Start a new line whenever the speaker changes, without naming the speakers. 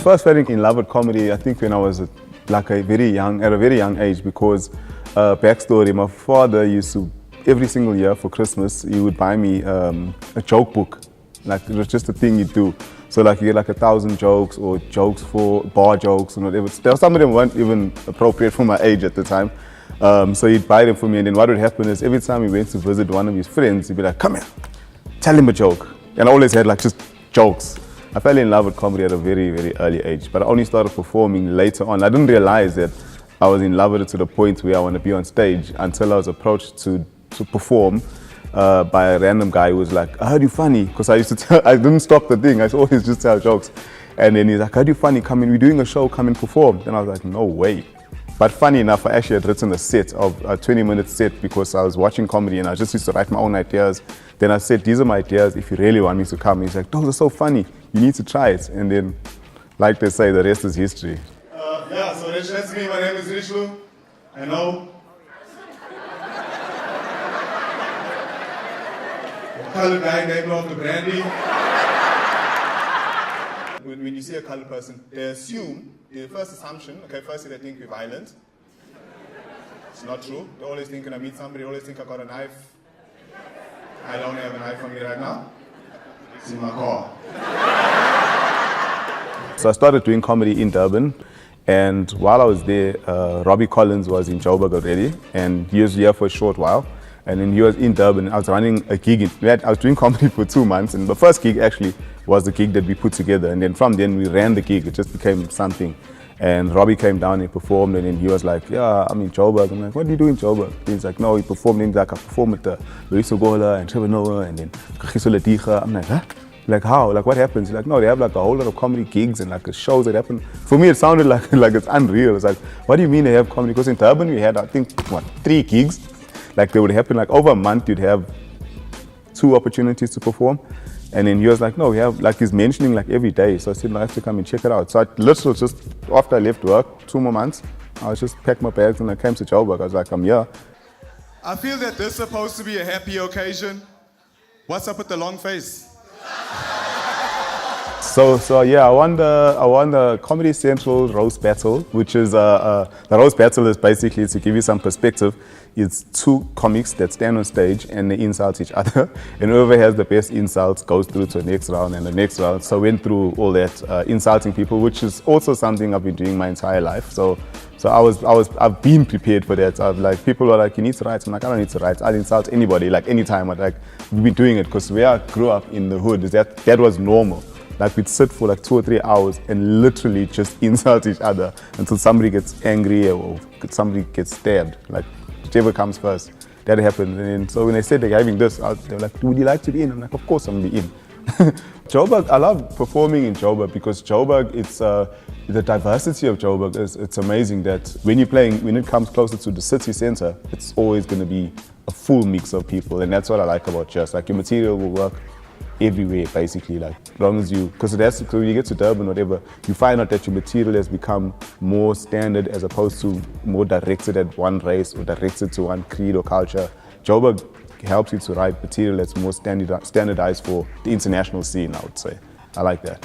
first fell in love with comedy, I think when I was at a very young age, because backstory, my father used to, every single year for Christmas, he would buy me a joke book. Like, it was just a thing you'd do. So like you get like 1,000 jokes or jokes for bar jokes and whatever. Some of them weren't even appropriate for my age at the time. So he'd buy them for me, and then what would happen is every time he went to visit one of his friends, he'd be like, come here, tell him a joke. And I always had like just jokes. I fell in love with comedy at a very, very early age, but I only started performing later on. I didn't realize that I was in love with it to the point where I want to be on stage until I was approached to perform by a random guy who was like, I heard you funny, because I used to tell, I didn't stop the thing, I used to always just tell jokes. And then he's like, I heard you funny, come in, we're doing a show, come and perform. Then I was like, no way. But funny enough, I actually had written a 20-minute set, because I was watching comedy and I just used to write my own ideas. Then I said, these are my ideas, if you really want me to come. He's like, those are so funny, you need to try it. And then, like they say, the rest is history.
Yeah, so that's me, my name is Richelieu. I know. Colored guy named after Brandy. When you see a colored person, they assume, the first assumption, okay, firstly they think we're violent. It's not true. They always think when I meet somebody, they always think I got a knife. I don't have a knife on me right now. It's in my car.
So I started doing comedy in Durban, and while I was there, Robbie Collins was in Joburg already, and he was here for a short while. And then he was in Durban. I was running a gig. I was doing comedy for 2 months, and the first gig actually was the gig that we put together. And then from then we ran the gig. It just became something. And Robbie came down and performed, and then he was like, yeah, I'm in Joburg. I'm like, what do you do in Joburg? He's like, no, he performed. And he's like, I performed with Louis Sogola and Trevor Noah and then Kagiso Letiga. I'm like, huh? Like, how? Like, what happens? He's like, no, they have like a whole lot of comedy gigs and like shows that happen. For me, it sounded like it's unreal. It's like, what do you mean they have comedy? Because in Durban we had, I think, 3 gigs. Like, they would happen like over a month, you'd have 2 opportunities to perform. And then he was like, no, we have, like, he's mentioning like every day. So I said, no, I have to come and check it out. So I literally just, after I left work, 2 more months, I was just packed my bags and I came to Joburg. I was like, I'm here.
I feel that this is supposed to be a happy occasion. What's up with the long face?
So yeah, I won the Comedy Central Roast Battle, which is, the Roast Battle is basically, to give you some perspective, it's 2 comics that stand on stage and they insult each other. And whoever has the best insults goes through to the next round and the next round. So I went through all that, insulting people, which is also something I've been doing my entire life. So I've been prepared for that. Like, people are like, you need to write. I'm like, I don't need to write. I'll insult anybody, like anytime. We've been doing it because where I grew up in the hood, that was normal. Like, we'd sit for like 2 or 3 hours and literally just insult each other until somebody gets angry or somebody gets stabbed. Like, whichever comes first, that happened. And so when they said they're having this, they were like, would you like to be in? I'm like, of course I'm gonna be in. Joburg, I love performing in Joburg because Joburg, it's the diversity of Joburg it's amazing that when you're playing, when it comes closer to the city center, it's always gonna be a full mix of people, and that's what I like about Just. Like, your material will work everywhere, basically, like, as long as you, because when you get to Durban or whatever, you find out that your material has become more standard as opposed to more directed at one race or directed to one creed or culture. Joburg helps you to write material that's more standardized for the international scene, I would say. I like that.